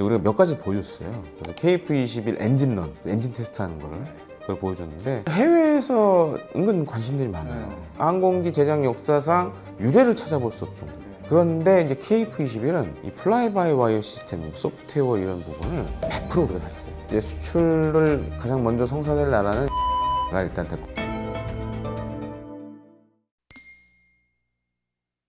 우리가 몇 가지 보여줬어요. 그래서 KF21 엔진런, 엔진 테스트하는 거를 그걸 보여줬는데 해외에서 은근 관심들이 많아요. 항공기 제작 역사상 유례를 찾아볼 수 없을 정도로. 그런데 이제 KF21은 이 플라이 바이 와이어 시스템, 소프트웨어 이런 부분을 100% 우리가 다 했어요. 이제 수출을 가장 먼저 성사될 나라는 가 일단 됐고.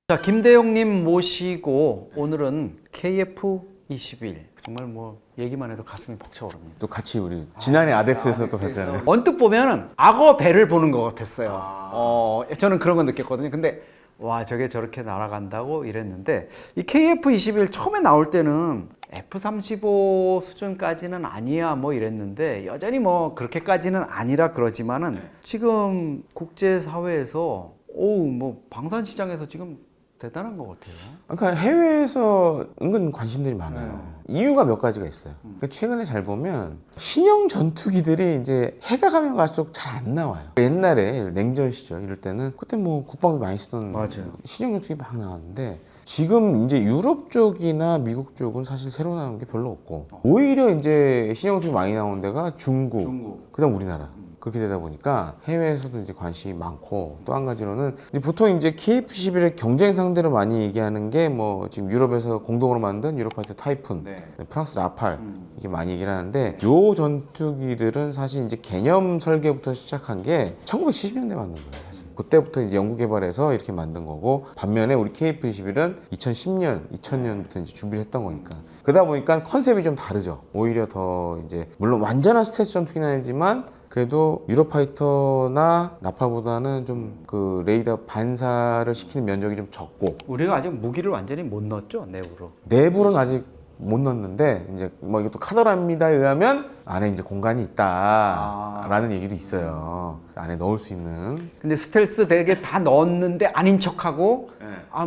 자, 김대영님 모시고 오늘은 KF21 정말 뭐 얘기만 해도 가슴이 벅차오릅니다. 또 같이 우리 지난해 아덱스에서 또 봤잖아요. 언뜻 보면은 악어 배를 보는 것 같았어요. 저는 그런 건 느꼈거든요. 근데 와, 저게 저렇게 날아간다고 이랬는데 이 KF21 처음에 나올 때는 F-35 수준까지는 아니야 뭐 이랬는데 여전히 뭐 그렇게까지는 아니라 그러지만은 지금 국제사회에서 뭐 방산 시장에서 지금 대단한 것 같아요. 그러니까 해외에서 은근 관심들이 많아요. 이유가 몇 가지가 있어요. 그러니까 최근에 잘 보면 신형 전투기들이 이제 해가 가면 갈수록 잘 안 나와요. 옛날에 냉전 시절 이럴 때는 그때 뭐 국방비 많이 쓰던 맞아요. 신형 전투기 막 나왔는데 지금 이제 유럽 쪽이나 미국 쪽은 사실 새로 나온 게 별로 없고 오히려 이제 신형 전투기 많이 나온 데가 중국. 그다음 우리나라. 그렇게 되다 보니까 해외에서도 이제 관심이 많고 또 한 가지로는 이제 보통 이제 KF-11의 경쟁 상대로 많이 얘기하는 게 뭐 지금 유럽에서 공동으로 만든 유로파이터 타이푼, 프랑스 라팔 이게 많이 얘기를 하는데 요 전투기들은 사실 이제 개념 설계부터 시작한 게 1970년대 만든 거예요. 사실. 그때부터 이제 연구 개발해서 이렇게 만든 거고 반면에 우리 KF-21은 2010년, 2000년부터 이제 준비를 했던 거니까 그러다 보니까 컨셉이 좀 다르죠. 오히려 더 이제 물론 완전한 스텔스 전투기는 아니지만 그래도 유로파이터나 라팔보다는 좀 그 레이더 반사를 시키는 면적이 좀 적고 우리가 아직 무기를 완전히 못 넣었죠, 내부로. 내부로는 아직 못 넣었는데 이제 뭐 이것도 카더라입니다에 의하면 안에 이제 공간이 있다라는 얘기도 있어요. 안에 넣을 수 있는. 근데 스텔스 되게 다 넣었는데 아닌 척하고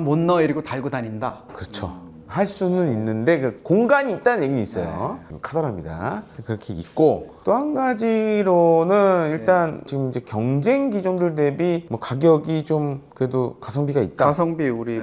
못 넣어 이러고 달고 다닌다. 그렇죠. 할 수는 있는데 그 공간이 있다는 얘기는 있어요. 카더라입니다. 그렇게 있고 또 한 가지로는 일단 지금 이제 경쟁 기종들 대비 뭐 가격이 좀 그래도 가성비가 있다. 가성비 우리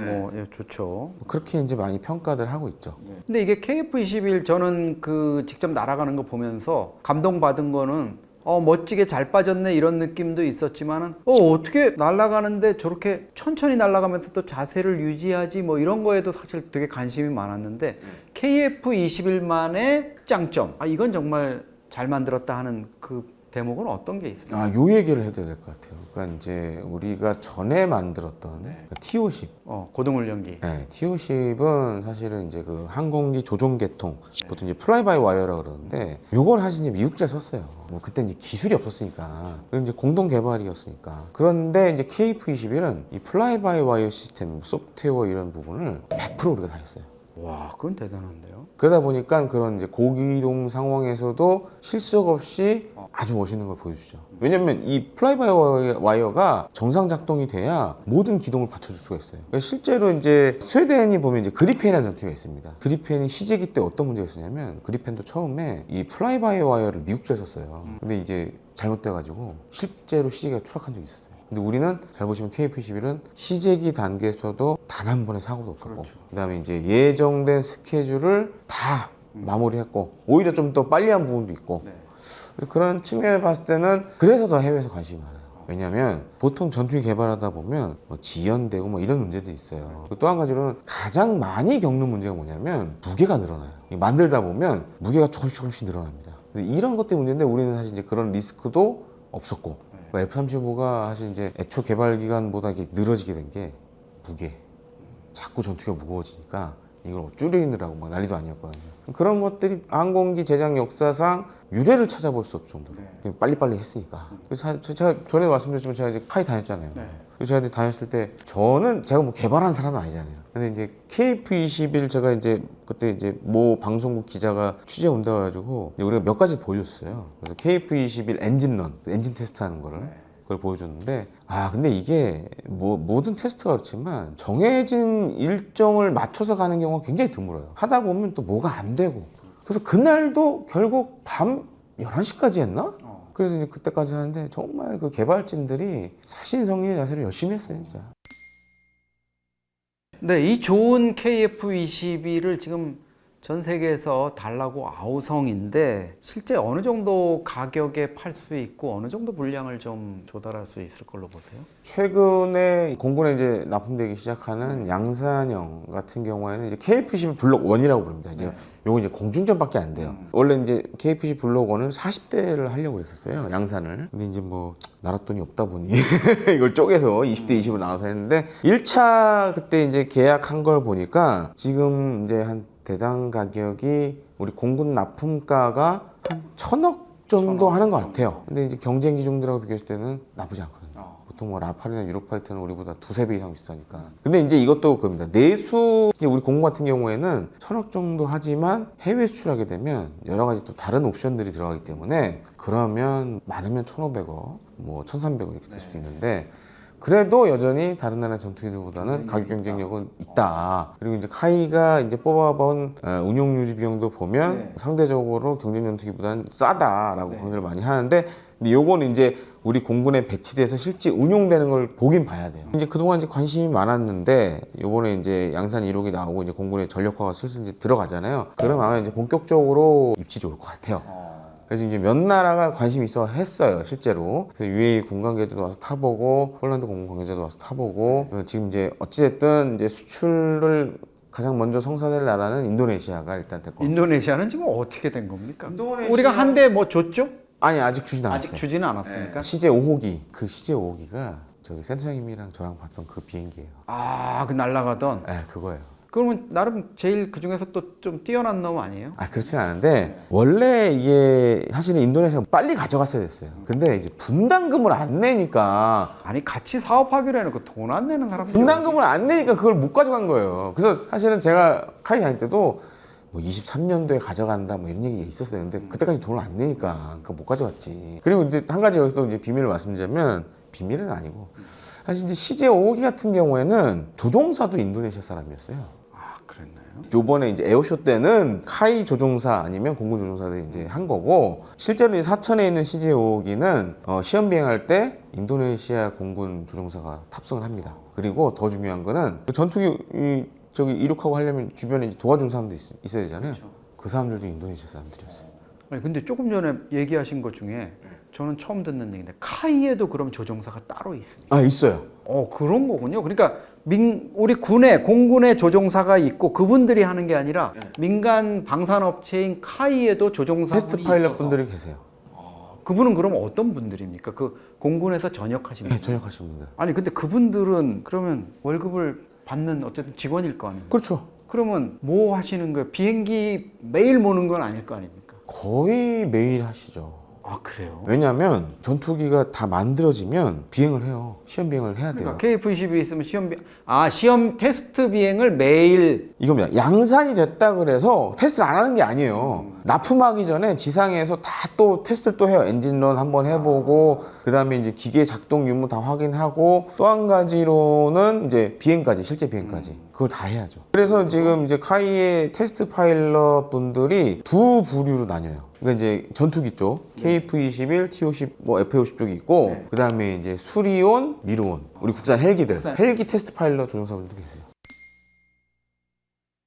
좋죠. 그렇게 이제 많이 평가들 하고 있죠. 근데 이게 KF-21 저는 그 직접 날아가는 거 보면서 감동받은 거는 멋지게 잘 빠졌네 이런 느낌도 있었지만은 어떻게 날아가는데 저렇게 천천히 날아가면서 또 자세를 유지하지 뭐 이런 거에도 사실 되게 관심이 많았는데 KF-21만의 짱점 이건 정말 잘 만들었다 하는 그 대목은 어떤 게 있어요? 요 얘기를 해도 될 것 같아요. 그러니까 이제 우리가 전에 만들었던 T-50. 고동훈련기. 네, T-50은 사실은 이제 그 항공기 조종 계통, 보통 이제 플라이 바이 와이어라고 그러는데, 요걸 사실 이제 미국제 썼어요. 뭐 그때 이제 기술이 없었으니까. 그리고 이제 공동 개발이었으니까. 그런데 이제 KF-21은 이 플라이 바이 와이어 시스템, 소프트웨어 이런 부분을 100% 우리가 다 했어요. 와, 그건 대단한데요. 그러다 보니까 그런 이제 고기동 상황에서도 실속 없이 아주 멋있는 걸 보여주죠. 왜냐면 이 플라이 바이 와이어가 정상 작동이 돼야 모든 기동을 받쳐줄 수가 있어요. 그러니까 실제로 이제 스웨덴이 보면 이제 그리펜이라는 전투기가 있습니다. 그리펜이 시제기 때 어떤 문제가 있었냐면 그리펜도 처음에 이 플라이 바이 와이어를 미국제에 썼어요. 근데 이제 잘못돼가지고 실제로 시제기가 추락한 적이 있었어요. 근데 우리는 잘 보시면 KF-21은 시제기 단계에서도 단 한 번의 사고도 없었고 그다음에 이제 예정된 스케줄을 다 마무리했고 오히려 좀 더 빨리 한 부분도 있고 그런 측면을 봤을 때는 그래서 더 해외에서 관심이 많아요. 왜냐하면 보통 전투기 개발하다 보면 뭐 지연되고 뭐 이런 문제들이 있어요. 또 한 가지로는 가장 많이 겪는 문제가 뭐냐면 무게가 늘어나요. 만들다 보면 무게가 조금씩 늘어납니다. 이런 것 때문에 문제인데 우리는 사실 이제 그런 리스크도 없었고 F-35가 사실 이제 애초 개발 기간보다 이게 늘어지게 된 게 무게. 자꾸 전투기가 무거워지니까 이걸 줄이느라고 막 난리도 아니었거든요. 그런 것들이 항공기 제작 역사상 유례를 찾아볼 수 없을 정도로 빨리빨리 했으니까. 그래서 제가 전에 말씀드렸지만 제가 이제 카이 다녔잖아요. 그래서 제가 다녔을 때 제가 뭐 개발한 사람은 아니잖아요. 근데 이제 KF-21 제가 이제 그때 이제 모 방송국 기자가 취재 온다 가지고 우리가 몇 가지 보여줬어요. 그래서 KF-21 엔진런, 엔진 테스트하는 거를. 그걸 보여줬는데 근데 이게 뭐 모든 테스트가 그렇지만 정해진 일정을 맞춰서 가는 경우가 굉장히 드물어요. 하다 보면 또 뭐가 안 되고 그래서 그날도 결국 밤 11시까지 했나? 그래서 이제 그때까지 하는데 정말 그 개발진들이 사신성의의 자세로 열심히 했어요 진짜. 네, 이 좋은 KF-21을 지금 전 세계에서 달라고 아우성인데 실제 어느 정도 가격에 팔 수 있고 어느 정도 물량을 좀 조달할 수 있을 걸로 보세요? 최근에 공군에 이제 납품되기 시작하는 양산형 같은 경우에는 이제 KF-11 블록 1이라고 부릅니다. 이제 요거 이제 공중전밖에 안 돼요. 원래 이제 KF-11 블록 1을 40대를 하려고 했었어요. 양산을. 근데 이제 뭐 나랏돈이 없다 보니 이걸 쪼개서 20대 20으로 나눠서 했는데 1차 그때 이제 계약한 걸 보니까 지금 이제 한 대당 가격이 우리 공군 납품가가 한 1,000억 정도 하는 것 같아요. 근데 이제 경쟁 기종들하고 비교했을 때는 나쁘지 않거든요. 보통 뭐 라팔이나 유로파이터는 우리보다 두세 배 이상 비싸니까. 근데 이제 이것도 그겁니다. 내수 이제 우리 공군 같은 경우에는 1,000억 정도 하지만 해외 수출하게 되면 여러 가지 또 다른 옵션들이 들어가기 때문에 그러면 많으면 1,500억, 뭐 1,300억 이렇게 될 수도 있는데. 그래도 여전히 다른 나라 전투기들보다는 가격 경쟁력은 있다. 그리고 이제 카이가 이제 뽑아본 운용 유지 비용도 보면 상대적으로 경쟁 전투기보다는 싸다라고 강조를 많이 하는데, 근데 요거는 이제 우리 공군에 배치돼서 실제 운용되는 걸 보긴 봐야 돼요. 이제 그동안 이제 관심이 많았는데 요번에 이제 양산 1호기 나오고 이제 공군의 전력화가 슬슬 이제 들어가잖아요. 그럼 아마 이제 본격적으로 입지도 올 것 같아요. 그래서 이제 몇 나라가 관심이 있어 했어요, 실제로. 그래서 UAE 군관계자도 와서 타보고, 폴란드 공군 관계자도 와서 타보고, 지금 이제 어찌됐든 이제 수출을 가장 먼저 성사될 나라는 인도네시아가 일단 될 겁니다. 인도네시아는 지금 어떻게 된 겁니까? 인도네시아- 우리가 한 대 뭐 줬죠? 아니, 아직 주진 않았어요. 아직 주지는 않았으니까. CJ 5호기, 그 CJ 5호기가 저기 센터장님이랑 저랑 봤던 그 비행기예요. 아, 그 날라가던. 네, 그거예요. 그러면 나름 제일 그 중에서 또 좀 뛰어난 놈 아니에요? 아, 그렇진 않은데 원래 이게 사실은 인도네시아가 빨리 가져갔어야 됐어요. 근데 이제 분담금을 안 내니까 아니 같이 사업하기로 해놓고 돈 안 내는 사람들. 분담금을 안 내니까 그걸 못 가져간 거예요. 그래서 사실은 제가 카이 다닐 때도 뭐 23년도에 가져간다 뭐 이런 얘기가 있었어요. 근데 그때까지 돈을 안 내니까 그거 못 가져갔지. 그리고 이제 한 가지 여기서도 이제 비밀을 말씀드리자면, 비밀은 아니고 사실 이제 CJ 5호기 같은 경우에는 조종사도 인도네시아 사람이었어요. 아, 그랬나요? 요번에 이제 에어쇼 때는 카이 조종사 아니면 공군 조종사들이 이제 한 거고, 실제로 이 사천에 있는 CJ 5호기는 시험 비행할 때 인도네시아 공군 조종사가 탑승을 합니다. 그리고 더 중요한 거는 그 전투기 저기 이륙하고 하려면 주변에 이제 도와준 사람도 있어야 되잖아요. 그 사람들도 인도네시아 사람들이었어요. 아니 근데 조금 전에 얘기하신 것 중에 저는 처음 듣는 얘기인데 카이에도 그럼 조종사가 따로 있습니까? 아, 있어요. 그런 거군요. 그러니까 우리 군에 공군에 조종사가 있고 그분들이 하는 게 아니라 민간 방산업체인 카이에도 조종사분이 테스트 파일럿 있어서. 분들이 계세요. 그분은 그럼 어떤 분들입니까? 그 공군에서 전역하신 분? 네, 전역하신 분들. 아니 근데 그분들은 그러면 월급을 받는 어쨌든 직원일 거 아닙니까? 그렇죠. 그러면 뭐 하시는 거예요? 비행기 매일 모는 건 아닐 거 아닙니까? 거의 매일 하시죠. 아 그래요? 왜냐하면 전투기가 다 만들어지면 비행을 해요. 시험 비행을 해야 돼요. 그러니까 KF-21 있으면 시험 테스트 비행을 매일. 이겁니다. 양산이 됐다 그래서 테스트를 안 하는 게 아니에요. 납품하기 전에 지상에서 다 또 테스트를 또 해요. 엔진런 한번 해보고, 그 다음에 이제 기계 작동 유무 다 확인하고, 또 한 가지로는 이제 비행까지, 실제 비행까지. 그걸 다 해야죠. 그래서 지금 이제 카이의 테스트 파일럿 분들이 두 부류로 나뉘어요. 그러니까 이제 전투기 쪽, KF-21, T-50, 뭐 FA-50 쪽이 있고, 그 다음에 이제 수리온, 미르온, 우리 국산 헬기들, 헬기 테스트 파일럿 조종사분들도 계세요.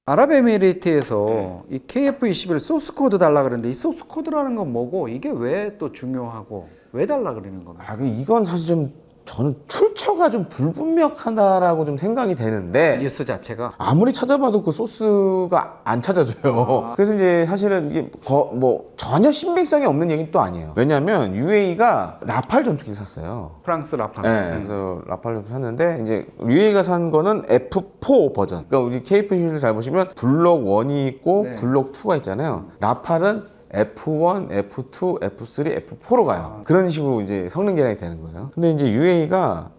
아랍에미레이트에서 이 KF-21 소스 코드 달라 그러는데 이 소스 코드라는 건 뭐고 이게 왜 또 중요하고 왜 달라 그러는 겁니까? 아, 이건 사실 좀 저는 출처가 좀 불분명하다라고 좀 생각이 되는데, 뉴스 자체가 아무리 찾아봐도 그 소스가 안 찾아져요. 그래서 이제 사실은 이게 뭐 전혀 신빙성이 없는 얘기는 또 아니에요. 왜냐하면 UAE가 라팔 전투기를 샀어요. 프랑스 라팔. 네, 그래서 라팔 전투기 샀는데 이제 UAE가 산 거는 F4 버전. 그러니까 우리 KF-21을 잘 보시면 블록 1이 있고 블록 2가 있잖아요. 라팔은 F1, F2, F3, F4로 가요. 그런 식으로 이제 성능 계량이 되는 거예요. 근데 이제 UAE가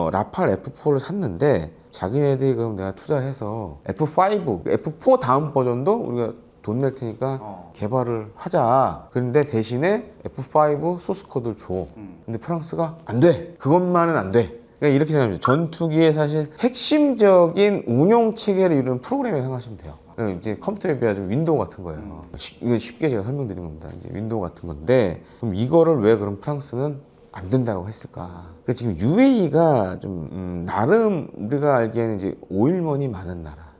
라팔 F4를 샀는데, 자기네들이 그럼 내가 투자를 해서 F5, F4 다음 버전도 우리가 돈 낼 테니까 개발을 하자. 그런데 대신에 F5 소스 코드를 줘. 근데 프랑스가 안 돼. 그것만은 안 돼. 그러니까 이렇게 생각합니다. 전투기의 사실 핵심적인 운용 체계를 이루는 프로그램이라고 생각하시면 돼요. 이제 컴퓨터에 비하면 윈도우 같은 거예요. 이건 쉽게 제가 설명드린 겁니다. 이제 윈도우 같은 건데, 그럼 이거를 왜 그럼 프랑스는 안 된다고 했을까? 그러니까 지금 UAE가 좀 나름 우리가 알기에는 이제 오일머니 많은 나라,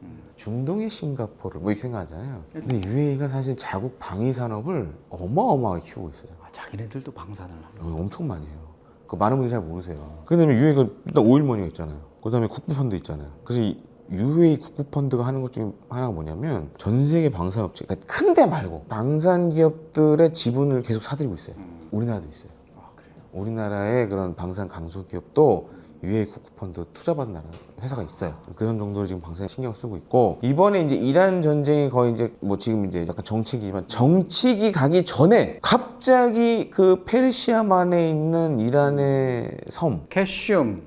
중동의 싱가포르 뭐 이렇게 생각하잖아요. 근데 UAE가 사실 자국 방위 산업을 어마어마하게 키우고 있어요. 자기네들도 방산을 하고. 엄청 많이 해요. 그 많은 분들이 잘 모르세요. 그다음에 UAE가 일단 오일머니가 있잖아요. 그다음에 국부펀드 있잖아요. 그래서 이 UAE 국부펀드가 하는 것 중에 하나가 뭐냐면 전 세계 방산업체, 그러니까 큰 데 말고 방산 기업들의 지분을 계속 사들이고 있어요. 우리나라도 있어요. 우리나라의 그런 방산 강소 기업도 UAE 국부펀드 투자받는 나라 회사가 있어요. 그런 정도로 지금 방산에 신경 쓰고 있고, 이번에 이제 이란 전쟁이 거의 이제 뭐 지금 이제 약간 정치기지만 정치기 가기 전에 갑자기 그 페르시아만에 있는 이란의 섬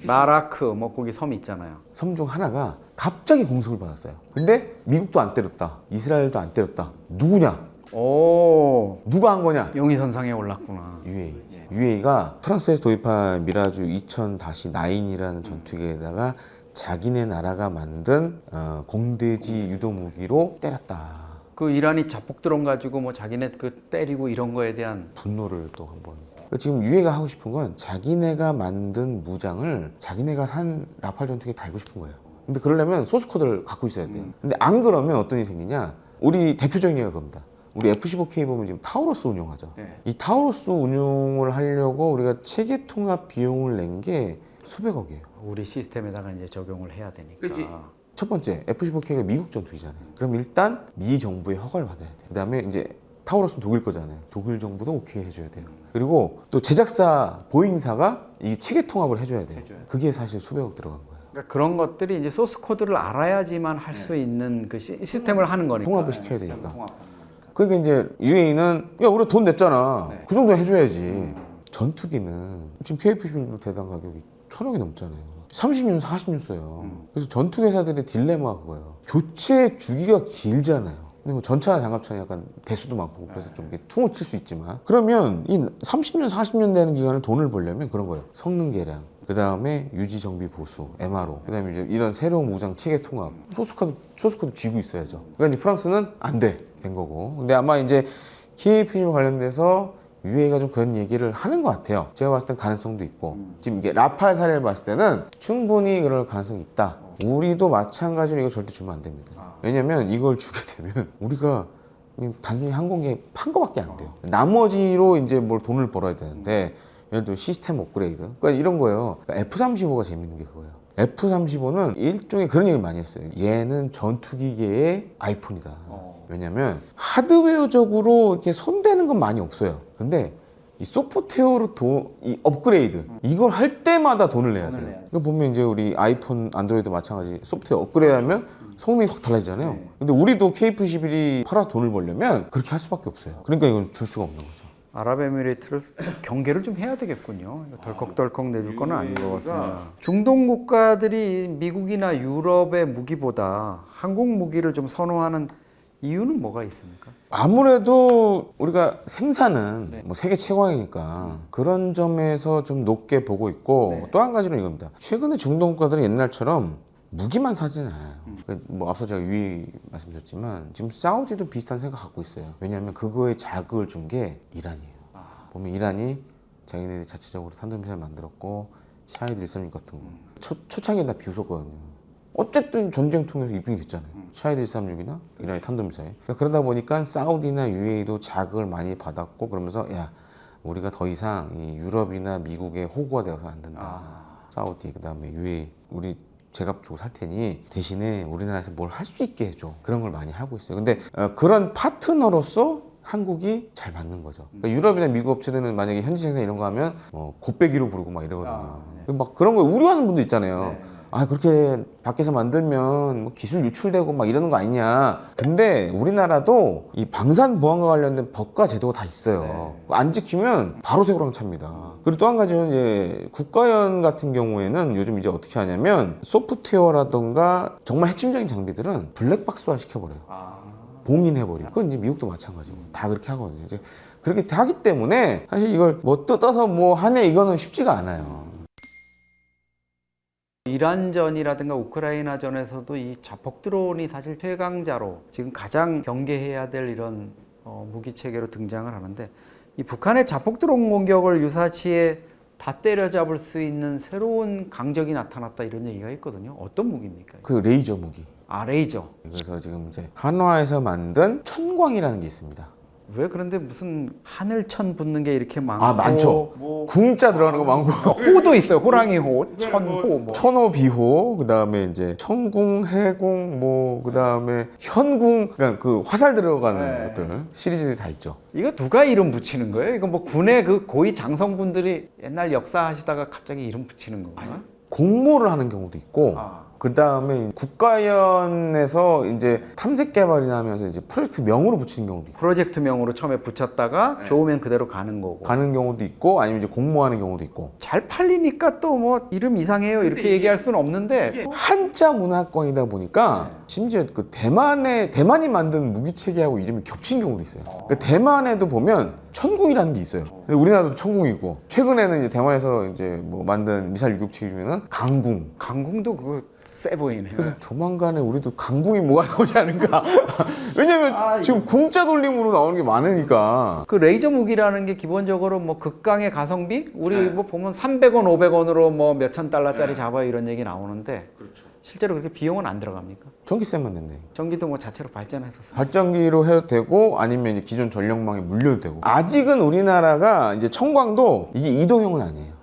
마라크 뭐 거기 섬이 있잖아요. 섬 중 하나가 갑자기 공습을 받았어요. 근데 미국도 안 때렸다, 이스라엘도 안 때렸다. 누구냐? 오, 누가 한 거냐? 용의선상에 올랐구나. UAE. UAE가 프랑스에서 도입한 미라주 2000-9이라는 전투기에다가 자기네 나라가 만든 공대지 유도 무기로 때렸다. 그 이란이 자폭 드론 가지고 뭐 자기네 그 때리고 이런 거에 대한 분노를 또 한번. 지금 UAE가 하고 싶은 건 자기네가 만든 무장을 자기네가 산 라팔 전투기에 달고 싶은 거예요. 근데 그러려면 소스 코드를 갖고 있어야 돼요. 근데 안 그러면 어떤 일이 생기냐? 우리 대표적인 예가 그겁니다. 우리 F-15K 보면 지금 타우러스 운용하죠. 이 타우러스 운용을 하려고 우리가 체계 통합 비용을 낸 게 수백억이에요. 우리 시스템에다가 이제 적용을 해야 되니까. 첫 번째, F-15K가 미국 전투기잖아요. 그럼 일단 미 정부의 허가를 받아야 돼요. 그다음에 이제 타우러스는 독일 거잖아요. 독일 정부도 오케이 해줘야 돼요. 그리고 또 제작사 보잉사가 이 체계 통합을 해줘야 돼요. 그게 사실 수백억 들어간 거예요. 그러니까 그런 것들이 이제 소스 코드를 알아야지만 할 수 있는 그 시스템을 하는 거니까. 통합을 시켜야 되니까. 그러니까 이제 UAE는 야, 우리 돈 냈잖아. 그 정도 해줘야지. 전투기는 지금 KF-11도 대당 가격이 1,000억이 넘잖아요. 30년, 40년 써요. 그래서 전투 회사들의 딜레마가 그거예요. 교체 주기가 길잖아요. 근데 뭐 전차나 장갑차는 약간 대수도 많고 그래서 좀 이렇게 퉁을 칠 수 있지만, 그러면 이 30년, 40년 되는 기간을 돈을 벌려면 그런 거예요. 성능 개량, 그 다음에 유지 정비 보수, MRO, 그 다음에 이제 이런 새로운 무장 체계 통합, 소스코드 쥐고 있어야죠. 그러니까 이제 프랑스는 안 돼, 된 거고. 근데 아마 이제 KF-15 관련돼서 UAE가 좀 그런 얘기를 하는 것 같아요. 제가 봤을 땐 가능성도 있고, 지금 이게 라팔 사례를 봤을 때는 충분히 그럴 가능성이 있다. 우리도 마찬가지로 이거 절대 주면 안 됩니다. 왜냐면 이걸 주게 되면 우리가 그냥 단순히 항공기에 판 거밖에 안 돼요. 나머지로 이제 뭘 돈을 벌어야 되는데, 예를 들어 시스템 업그레이드, 그러니까 이런 거예요. 그러니까 F-35가 재밌는 게 그거예요. F-35는 일종의 그런 얘기를 많이 했어요. 얘는 전투기계의 아이폰이다. 왜냐면 하드웨어적으로 이렇게 손대는 건 많이 없어요. 근데 이 소프트웨어로 이 업그레이드, 이걸 할 때마다 돈을 내야 돼요. 그러니까 보면 이제 우리 아이폰, 안드로이드 마찬가지 소프트웨어 업그레이드하면 성능이 확 달라지잖아요. 근데 우리도 KF-11이 팔아서 돈을 벌려면 그렇게 할 수밖에 없어요. 그러니까 이건 줄 수가 없는 거죠. 아랍에미레이트를 경계를 좀 해야 되겠군요. 덜컥덜컥 내줄 건 아닌 것 같습니다. 중동 국가들이 미국이나 유럽의 무기보다 한국 무기를 좀 선호하는 이유는 뭐가 있습니까? 아무래도 우리가 생산은 뭐 세계 최강이니까 그런 점에서 좀 높게 보고 있고, 또 한 가지는 이겁니다. 최근에 중동 국가들은 옛날처럼 무기만 사지는 않아요. 뭐 앞서 제가 유의 말씀드렸지만 지금 사우디도 비슷한 생각 갖고 있어요. 왜냐하면 그거에 자극을 준 게 이란이에요. 보면 이란이 자기네들이 자체적으로 탄도미사일 만들었고, 샤히드 136 같은 거 초창기엔 다 비웃었거든요. 어쨌든 전쟁 통해서 입증이 됐잖아요. 샤히드 136이나 이란의 탄도미사일. 그러다 보니까 사우디나 UAE도 자극을 많이 받았고, 그러면서 야, 우리가 더 이상 이 유럽이나 미국의 호구가 되어서는 안 된다. 사우디, 그 다음에 UAE, 우리 제값 주고 살 테니 대신에 우리나라에서 뭘 할 수 있게 해줘. 그런 걸 많이 하고 있어요. 근데 그런 파트너로서 한국이 잘 맞는 거죠. 그러니까 유럽이나 미국 업체들은 만약에 현지 생산 이런 거 하면 곱빼기로 부르고 막 이러거든요. 막 그런 거 우려하는 분도 있잖아요. 아, 그렇게 밖에서 만들면 뭐 기술 유출되고 막 이러는 거 아니냐. 근데 우리나라도 이 방산 보안과 관련된 법과 제도가 다 있어요. 안 지키면 바로 세고랑 찹니다. 그리고 또 한 가지는 이제 국가연 같은 경우에는 요즘 이제 어떻게 하냐면 소프트웨어라던가 정말 핵심적인 장비들은 블랙박스화 시켜버려요. 봉인해버리고. 그건 이제 미국도 마찬가지고 다 그렇게 하거든요. 이제 그렇게 하기 때문에 사실 이걸 뭐 뜯어서 뭐 하네, 이거는 쉽지가 않아요. 이란전이라든가 우크라이나전에서도 이 자폭 드론이 사실 최강자로 지금 가장 경계해야 될 이런 무기 체계로 등장을 하는데, 이 북한의 자폭 드론 공격을 유사시에 다 때려잡을 수 있는 새로운 강적이 나타났다 이런 얘기가 있거든요. 어떤 무기입니까? 그 레이저 무기. 아, 레이저. 그래서 지금 이제 한화에서 만든 천광이라는 게 있습니다. 왜 그런데 무슨 하늘천 붙는 게 이렇게 많고 아, 많죠. 궁자 들어가는 거 많고. 호도 있어요. 호랑이 호, 천호 뭐. 천호 비호, 그다음에 이제 천궁, 해궁, 뭐 그다음에 현궁, 그러니까 그 화살 들어가는 것들 시리즈들이 다 있죠. 이거 누가 이름 붙이는 거예요? 이거 뭐 군의 그 고위 장성분들이 옛날 역사 하시다가 갑자기 이름 붙이는 건가요? 공모를 하는 경우도 있고. 그다음에 국가연에서 이제 탐색 개발이나 하면서 이제 프로젝트 명으로 붙이는 경우도 있고. 프로젝트명으로 처음에 붙였다가 좋으면 그대로 가는 거고. 가는 경우도 있고 아니면 이제 공모하는 경우도 있고. 잘 팔리니까 또 뭐 이름 이상해요 이렇게 얘기할 수는 없는데 한자 문화권이다 보니까 심지어 그 대만이 만든 무기 체계하고 이름이 겹친 경우도 있어요. 그러니까 대만에도 보면 천궁이라는 게 있어요. 근데 우리나라도 천궁이고 최근에는 이제 대만에서 이제 뭐 만든 미사일 유격 체계 중에는 강궁. 강궁도 그거 세 보이네. 그래서 조만간에 우리도 강궁이 뭐가 나오지 않을까. 왜냐면 지금 궁자 돌림으로 나오는 게 많으니까. 그 레이저 무기라는 게 기본적으로 뭐 극강의 가성비? 우리 뭐 보면 300원, 500원으로 뭐 몇천 달러짜리 잡아요 이런 얘기 나오는데 실제로 그렇게 비용은 안 들어갑니까? 전기세만 낸대. 전기도 뭐 자체로 발전했었어요. 발전기로 해도 되고 아니면 이제 기존 전력망에 물려도 되고. 아직은 우리나라가 이제 청광도 이게 이동형은 아니에요.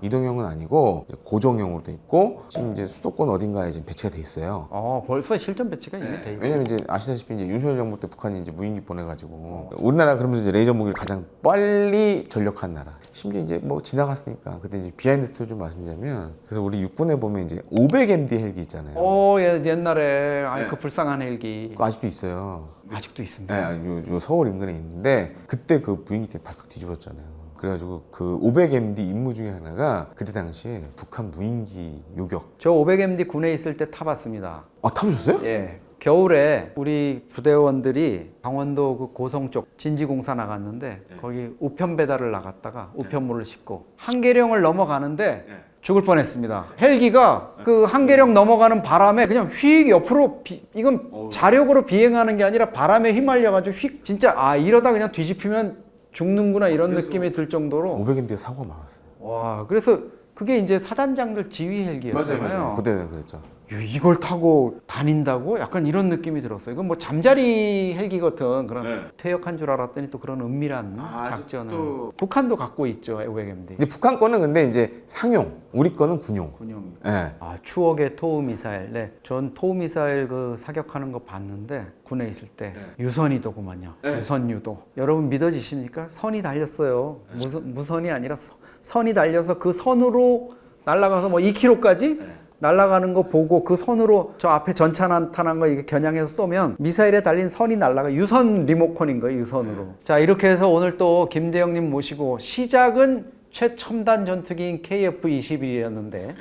이동형은 아니고 이제 고정형으로 돼 있고 지금 이제 수도권 어딘가에 지금 배치가 돼 있어요. 벌써 실전 배치가 이미 돼 있고. 왜냐면 이제 아시다시피 이제 윤석열 정부 때 북한이 이제 무인기 보내가지고 우리나라 그러면서 이제 레이저 무기를 가장 빨리 전력한 나라. 심지어 이제 뭐 지나갔으니까 그때 이제 비하인드 스토리 좀 말씀드리자면 그래서 우리 육군에 보면 이제 500MD 헬기 있잖아요. 옛날에 그 불쌍한 헬기 그거 아직도 있어요. 아직도 있습니다. 네, 요 서울 인근에 있는데 그때 그 무인기 때 발칵 뒤집었잖아요. 그래가지고 그 500MD 임무 중에 하나가 그때 당시에 북한 무인기 요격. 저 500MD 군에 있을 때 타봤습니다. 아, 타보셨어요? 예. 겨울에 우리 부대원들이 강원도 그 고성 쪽 진지공사 나갔는데 거기 우편 배달을 나갔다가 우편물을 싣고 한계령을 넘어가는데 죽을 뻔했습니다. 헬기가 그 한계령 넘어가는 바람에 그냥 휙 옆으로 이건 자력으로 비행하는 게 아니라 바람에 휘말려가지고 휙 진짜 이러다 그냥 뒤집히면 죽는구나 이런 느낌이 들 정도로 500MD 사고가 많았어요. 와 그래서 그게 이제 사단장들 지휘 헬기였잖아요. 그때는 그랬죠. 이걸 타고 다닌다고? 약간 이런 느낌이 들었어요. 이건 뭐 잠자리 헬기 같은 그런 퇴역한 줄 알았더니 또 그런 은밀한 작전을 북한도 갖고 있죠. 500MD. 이제 북한 거는 근데 이제 상용, 우리 거는 군용. 군용. 예. 추억의 토우 미사일. 네, 전 토우 미사일 그 사격하는 거 봤는데 군에 있을 때 유선이더구만요. 유선유도. 여러분 믿어지십니까? 선이 달렸어요. 무선이 아니라 선이 달려서 그 선으로 날아가서 뭐 2km까지 날아가는 거 보고 그 선으로 저 앞에 전차 나타난 거 이게 겨냥해서 쏘면 미사일에 달린 선이 날아가 유선 리모컨인 거예요. 유선으로. 자 이렇게 해서 오늘 또 김대영님 모시고 시작은 최첨단 전투기인 KF-21이었는데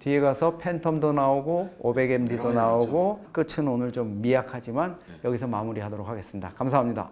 뒤에 가서 팬텀도 나오고 500MD도 나오고 끝은 오늘 좀 미약하지만 여기서 마무리하도록 하겠습니다. 감사합니다.